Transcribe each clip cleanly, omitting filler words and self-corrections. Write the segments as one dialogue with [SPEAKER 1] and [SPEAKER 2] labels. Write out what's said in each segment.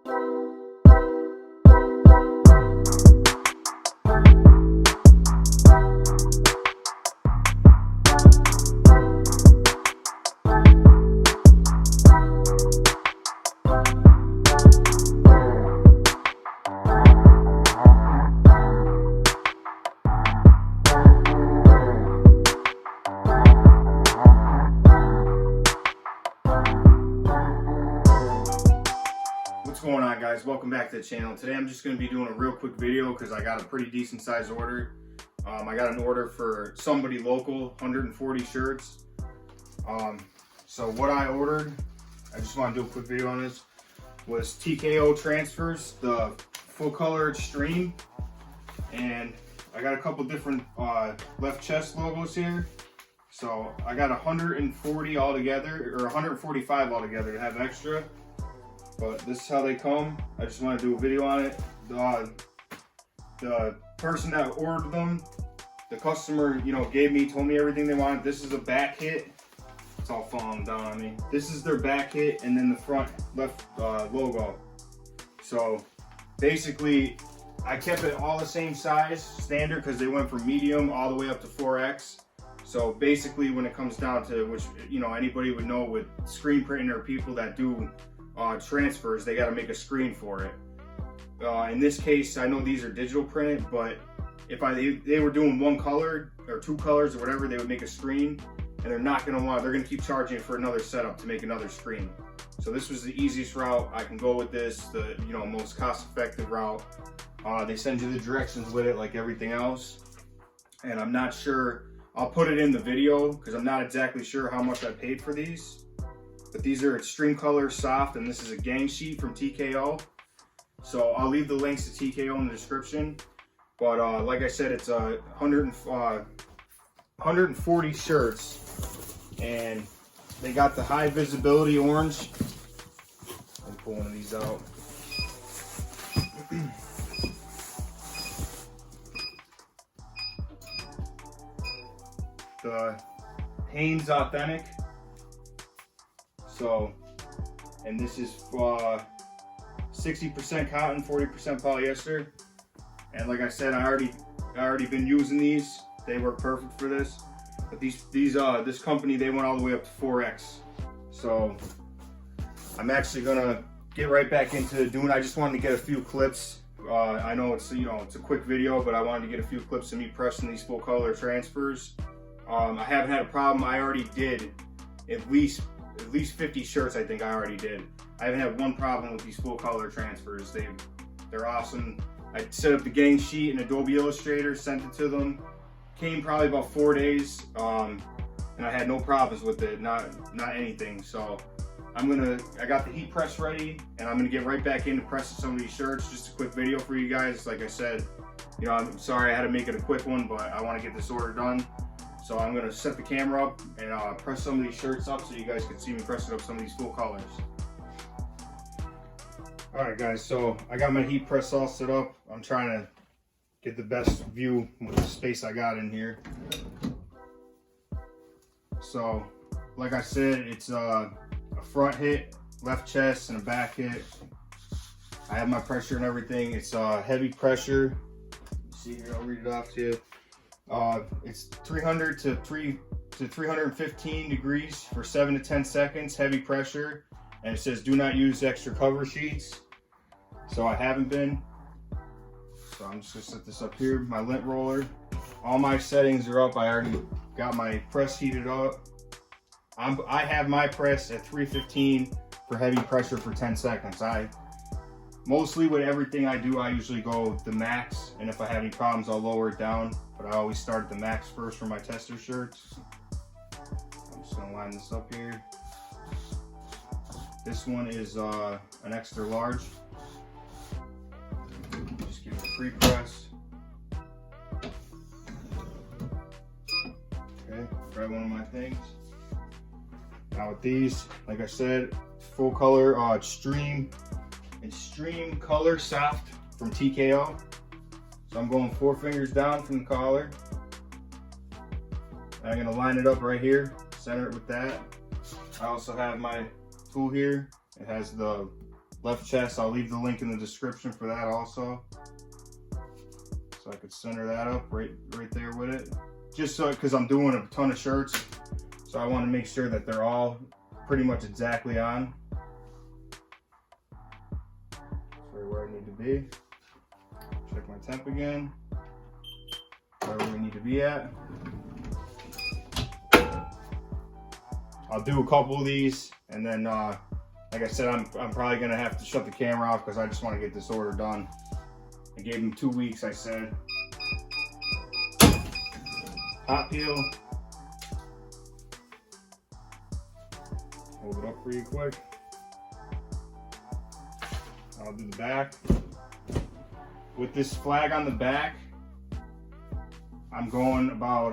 [SPEAKER 1] What's going on, guys? Welcome back to the channel. Today I'm just going to be doing a real quick video because I got a pretty decent size order. I got an order for somebody local, 140 shirts. So what I ordered, I just want to do a quick video on this, was TKO transfers, the full color xtreme. And I got a couple different left chest logos here. So I got 140 altogether, or 145 altogether to have extra. But this is how they come. I just want to do a video on it. The person that ordered them, the customer, told me everything they wanted. This is a back hit. It's all falling down on me. This is their back hit, and then the front left logo. So basically, I kept it all the same size, standard, because they went from medium all the way up to 4X. So basically, when it comes down to, which anybody would know with screen printing or people that do transfers, they got to make a screen for it. In this case, I know these are digital printed, but if they were doing one color or two colors or whatever, they would make a screen, and they're not going to they're going to keep charging for another setup to make another screen. So this was the easiest route. I can go with this, the most cost-effective route. They send you the directions with it like everything else, and I'm not sure, I'll put it in the video because I'm not exactly sure how much I paid for these. But these are extreme color soft, and this is a gang sheet from TKO. So I'll leave the links to TKO in the description. But like I said, it's 140 shirts, and they got the high visibility orange. Let me pull one of these out. The Hanes Authentic. So, and this is 60% cotton, 40% polyester. And like I said, I already been using these. They work perfect for this. But this company, they went all the way up to 4X. So I'm actually gonna get right back into doing. I just wanted to get a few clips. I know it's it's a quick video, but I wanted to get a few clips of me pressing these full color transfers. I haven't had a problem. I already did at least 50 shirts. I think I already did. I haven't had one problem with these full color transfers. They're awesome. I set up the gang sheet in Adobe Illustrator, sent it to them. Came probably about 4 days, and I had no problems with it, not anything. So I got the heat press ready, and I'm gonna get right back into pressing some of these shirts. Just a quick video for you guys. Like I said, I'm sorry I had to make it a quick one, but I want to get this order done. So I'm gonna set the camera up and press some of these shirts up so you guys can see me pressing up some of these full colors. All right, guys, so I got my heat press all set up. I'm trying to get the best view with the space I got in here. So, like I said, it's a front hit, left chest, and a back hit. I have my pressure and everything. It's heavy pressure. See here, I'll read it off to you. It's 300 to 315 degrees for 7 to 10 seconds, heavy pressure, and it says do not use extra cover sheets. So I haven't been. So I'm just gonna set this up here, my lint roller. All my settings are up. I already got my press heated up. I have my press at 315 for heavy pressure for 10 seconds. Mostly with everything I do, I usually go the max, and if I have any problems, I'll lower it down. But I always start at the max first for my tester shirts. I'm just gonna line this up here. This one is an extra large. Just give it a pre-press. Okay, grab one of my things. Now with these, like I said, full color xtreme color soft from TKO. So I'm going 4 fingers down from the collar. And I'm gonna line it up right here, center it with that. I also have my tool here. It has the left chest. I'll leave the link in the description for that also. So I could center that up right there with it. Just so, because I'm doing a ton of shirts. So I want to make sure that they're all pretty much exactly on. Sorry, where I need to be. Check my temp again. Where we need to be at. I'll do a couple of these, and then like I said, I'm probably gonna have to shut the camera off because I just want to get this order done. I gave him 2 weeks, I said. Hot peel. Hold it up for you quick. I'll do the back. With this flag on the back, I'm going about,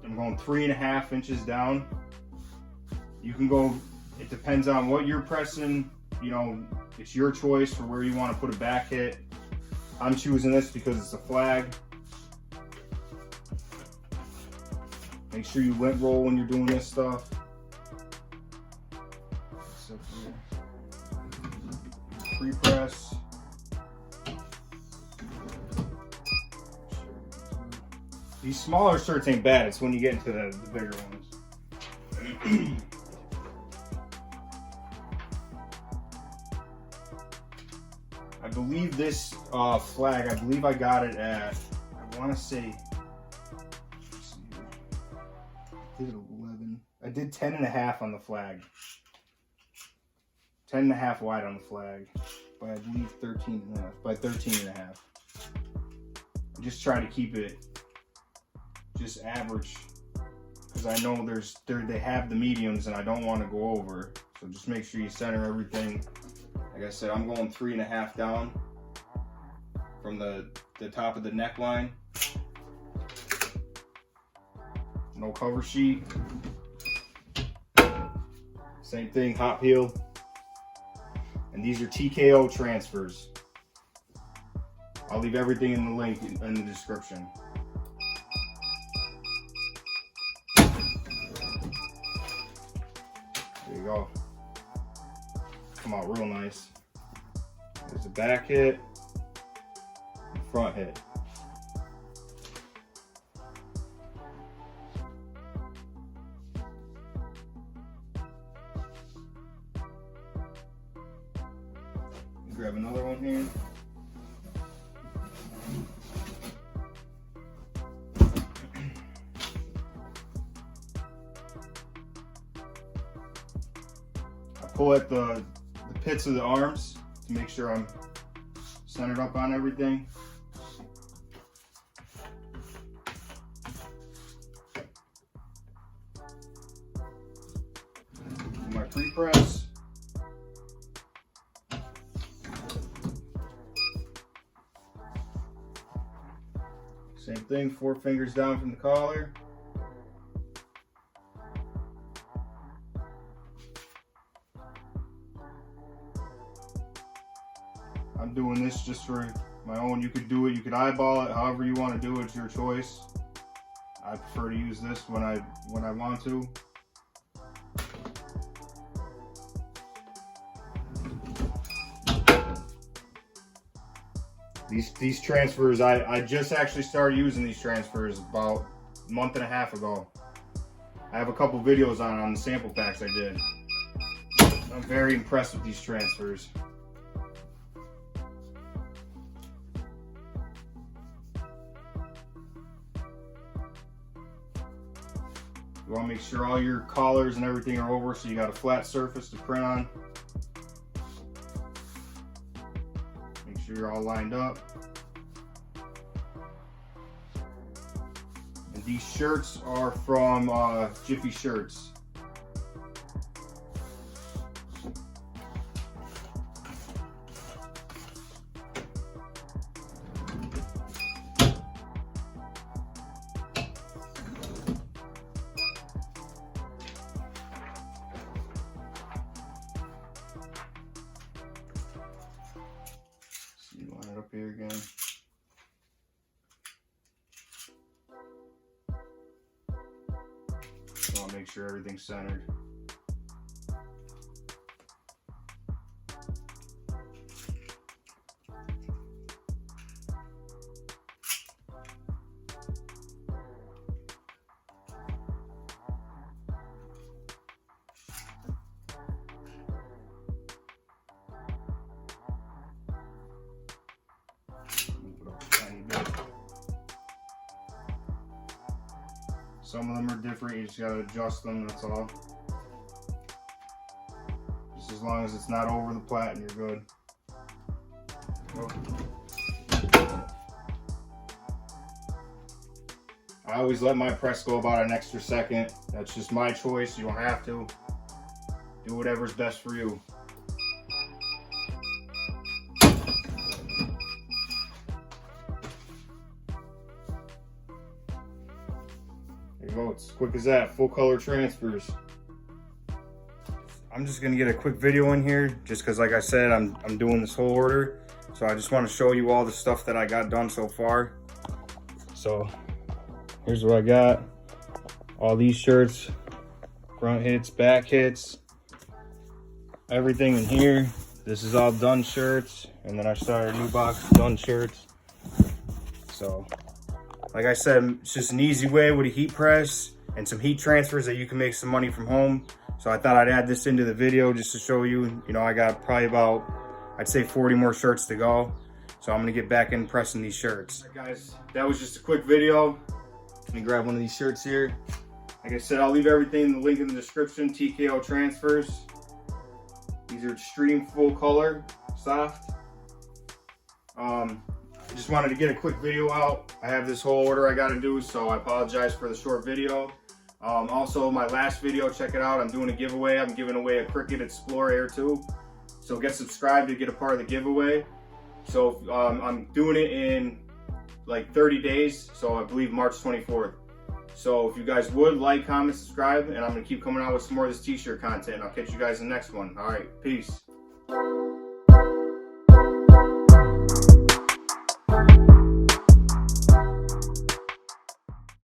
[SPEAKER 1] I'm going 3.5 inches down. You can go, it depends on what you're pressing, you know, it's your choice for where you want to put a back hit. I'm choosing this because it's a flag. Make sure you lint roll when you're doing this stuff. Pre-press. These smaller shirts ain't bad, it's when you get into the bigger ones. I believe this flag, I believe I got it at, I want to say, I did 11. I did 10.5 on the flag. 10.5 wide on the flag, by I believe 13.5, by 13.5. I just try to keep it just average, because I know they have the mediums and I don't want to go over. So just make sure you center everything. Like I said, I'm going 3.5 down from the top of the neckline. No cover sheet. Same thing, hot peel. And these are TKO transfers. I'll leave everything in the link in the description. There you go. Come out real nice. There's the back hit, front hit. Grab another one here. I pull at the pits of the arms to make sure I'm centered up on everything. Do my pre-press. Same thing, 4 fingers down from the collar. I'm doing this just for my own. You could do it, you could eyeball it, however you want to do it, it's your choice. I prefer to use this when I want to. These transfers, I just actually started using these transfers about a month and a half ago. I have a couple videos on the sample packs I did. I'm very impressed with these transfers. You want to make sure all your collars and everything are over so you got a flat surface to print on. Make sure you're all lined up. And these shirts are from Jiffy Shirts. Line it up here again. So I'll make sure everything's centered. Some of them are different, you just gotta adjust them, that's all. Just as long as it's not over the plat and you're good. Oh. I always let my press go about an extra second. That's just my choice. You don't have to. Do whatever's best for you. There you go. It's as quick as that. Full color transfers. I'm just gonna get a quick video in here, just because, like I said, I'm doing this whole order. So I just want to show you all the stuff that I got done so far. So here's what I got. All these shirts, front hits, back hits, everything in here. This is all done shirts. And then I started a new box of done shirts. So, like I said, it's just an easy way with a heat press and some heat transfers that you can make some money from home. So I thought I'd add this into the video just to show you, I got probably about, I'd say 40 more shirts to go. So I'm gonna get back in pressing these shirts. All right, guys, that was just a quick video. Let me grab one of these shirts here. Like I said, I'll leave everything in the link in the description. TKO transfers. These are extreme full color, soft. I just wanted to get a quick video out. I have this whole order I gotta do, so I apologize for the short video. Also, my last video, check it out. I'm doing a giveaway. I'm giving away a Cricut Explore Air 2. So get subscribed to get a part of the giveaway. So I'm doing it in like 30 days. So I believe March 24th. So if you guys would like, comment, subscribe, and I'm gonna keep coming out with some more of this t-shirt content. I'll catch you guys in the next one. All right, peace.